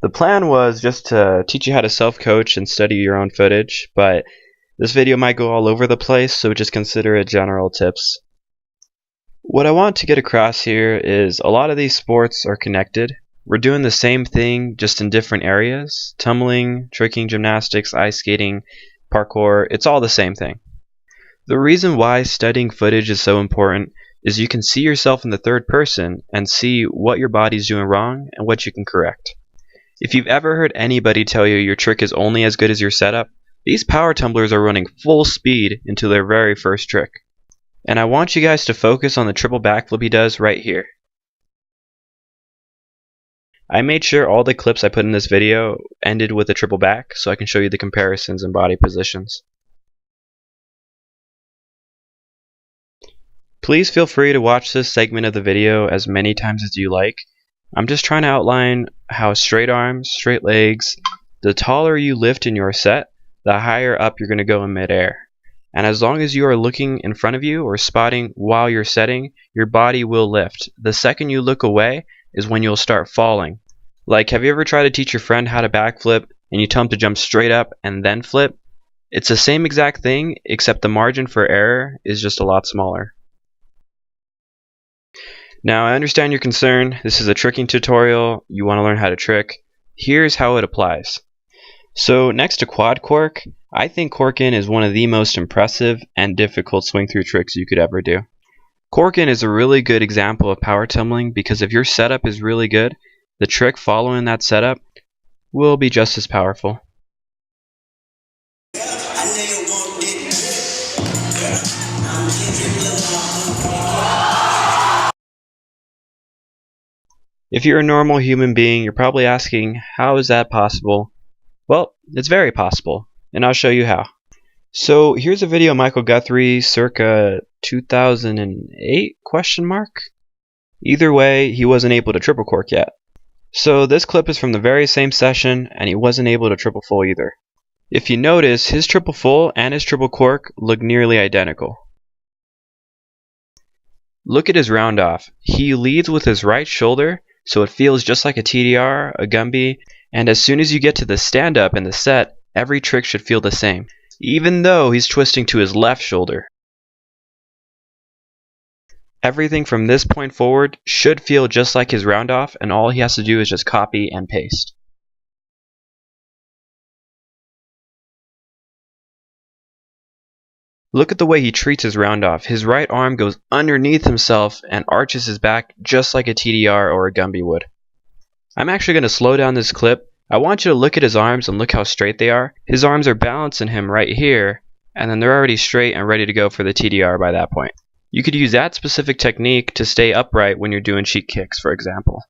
The plan was just to teach you how to self-coach and study your own footage, but this video might go all over the place, so just consider it general tips. What I want to get across here is a lot of these sports are connected. We're doing the same thing, just in different areas. Tumbling, tricking, gymnastics, ice skating, parkour, it's all the same thing. The reason why studying footage is so important is you can see yourself in the third person and see what your body's doing wrong and what you can correct. If you've ever heard anybody tell you your trick is only as good as your setup, these power tumblers are running full speed into their very first trick. And I want you guys to focus on the triple backflip he does right here. I made sure all the clips I put in this video ended with a triple back so I can show you the comparisons in body positions. Please feel free to watch this segment of the video as many times as you like. I'm just trying to outline how straight arms, straight legs, the taller you lift in your set, the higher up you're going to go in midair. And as long as you are looking in front of you or spotting while you're setting, your body will lift. The second you look away is when you'll start falling. Like, have you ever tried to teach your friend how to backflip and you tell him to jump straight up and then flip? It's the same exact thing, except the margin for error is just a lot smaller. Now, I understand your concern. This is a tricking tutorial. You want to learn how to trick. Here's how it applies. So next to quad cork, I think cork-in is one of the most impressive and difficult swing-through tricks you could ever do. Cork-in is a really good example of power tumbling because if your setup is really good, the trick following that setup will be just as powerful. If you're a normal human being, you're probably asking, how is that possible? Well, it's very possible, and I'll show you how. So here's a video of Michael Guthrie circa 2008 ? Either way, he wasn't able to triple cork yet. So this clip is from the very same session, and he wasn't able to triple full either. If you notice, his triple full and his triple cork look nearly identical. Look at his round off. He leads with his right shoulder, so it feels just like a TDR, a Gumby, and as soon as you get to the stand-up in the set, every trick should feel the same, even though he's twisting to his left shoulder. Everything from this point forward should feel just like his round-off, and all he has to do is just copy and paste. Look at the way he treats his round-off. His right arm goes underneath himself and arches his back just like a TDR or a Gumby would. I'm actually going to slow down this clip. I want you to look at his arms and look how straight they are. His arms are balancing him right here, and then they're already straight and ready to go for the TDR by that point. You could use that specific technique to stay upright when you're doing cheat kicks, for example.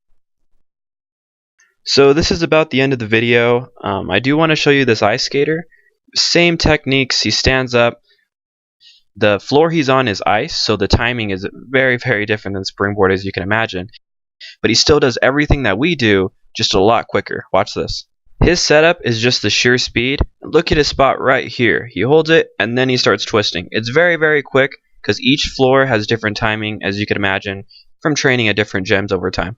So this is about the end of the video. I do want to show you this ice skater. Same techniques, he stands up. The floor he's on is ice, so the timing is very, very different than springboard as you can imagine. But he still does everything that we do, just a lot quicker. Watch this. His setup is just the sheer speed. Look at his spot right here. He holds it, and then he starts twisting. It's very, very quick, because each floor has different timing, as you can imagine, from training at different gyms over time.